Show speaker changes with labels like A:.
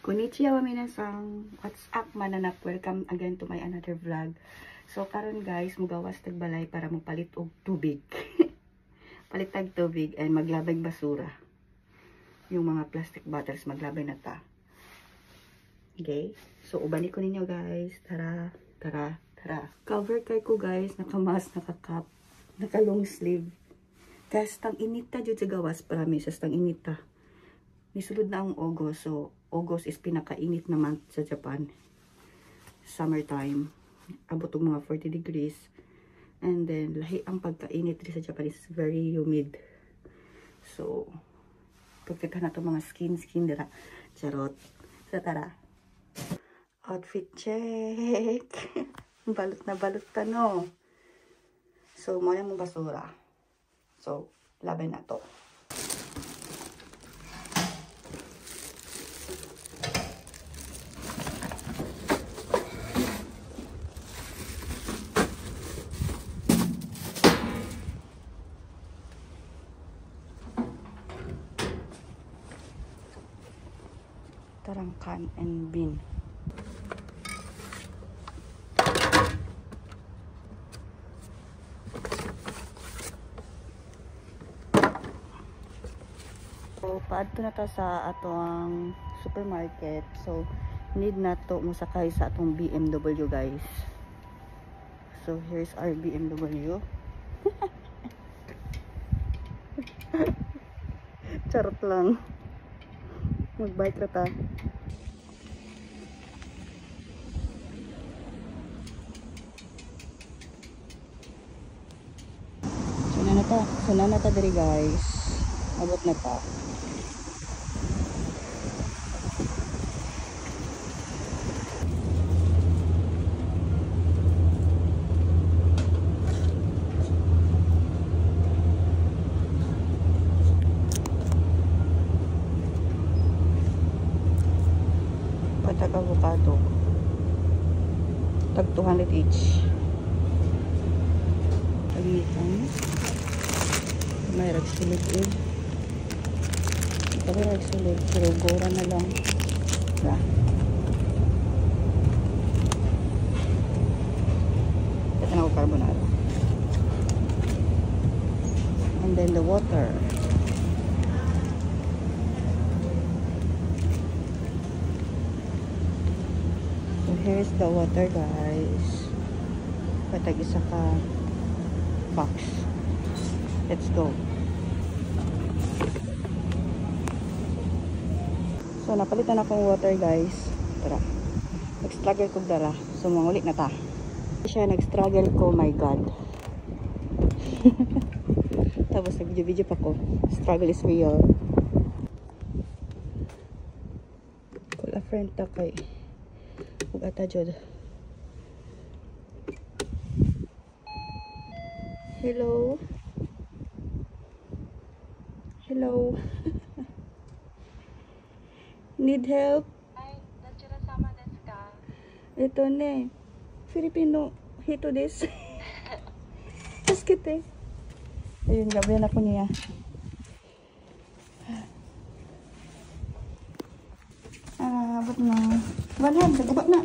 A: Konnichiwa minasan, what's up mananap? Welcome again to my another vlog. So karon guys, mugawas tag balay para mopalit og tubig. Palit tag tubig and maglabay basura. Yung mga plastic bottles maglabay na ta. Okay? So ubani ko ninyo guys. Tara. Cover kay ko guys, naka-mask, naka-cap, naka-long sleeve. Guys, tang inita jud sa gawas, promise, tang inita. Nisulod na ang August, so August is pinakainit na month sa Japan. Summertime. Abot og mga 40 degrees. And then, lahi ang pagkainit sa Japan is very humid. So, pagkita na ito mga skin dira. Charot. So, tara. Outfit check. Balot na balot ta, no? So, muna mong basura. So, labay na to. Tarangkan and bin. So, paadto na ta sa atong supermarket. So, need na to musakay sa atong BMW guys. So, here's our BMW. Charot lang. Mag-bike na ta. Suna na ta diri guys. Abot na ta. Patag avocado. Tag 200 each. Pagitan. May ragsulid eh. Ito may ragsulid. Pero gora na lang. Diba? Ito na ako carbonara. And then the water. So here's the water guys. Patag isa ka box. Let's go. So, napalitan akong water, guys. Tara. Nag-struggle ko dara. So, mangulit na ta. Siya, nag-struggle ko. My God. Tapos, nag-video-video pa ko. Struggle is real. Kula friend ta kay. Huwag ata jod. Hello. Hello. Need help?
B: Ay, nachura sama desu ka?
A: Ito ne. Filipino hito des. Taskite. Ayun, gabi na ko niya. Ba't na? 100, gubat na.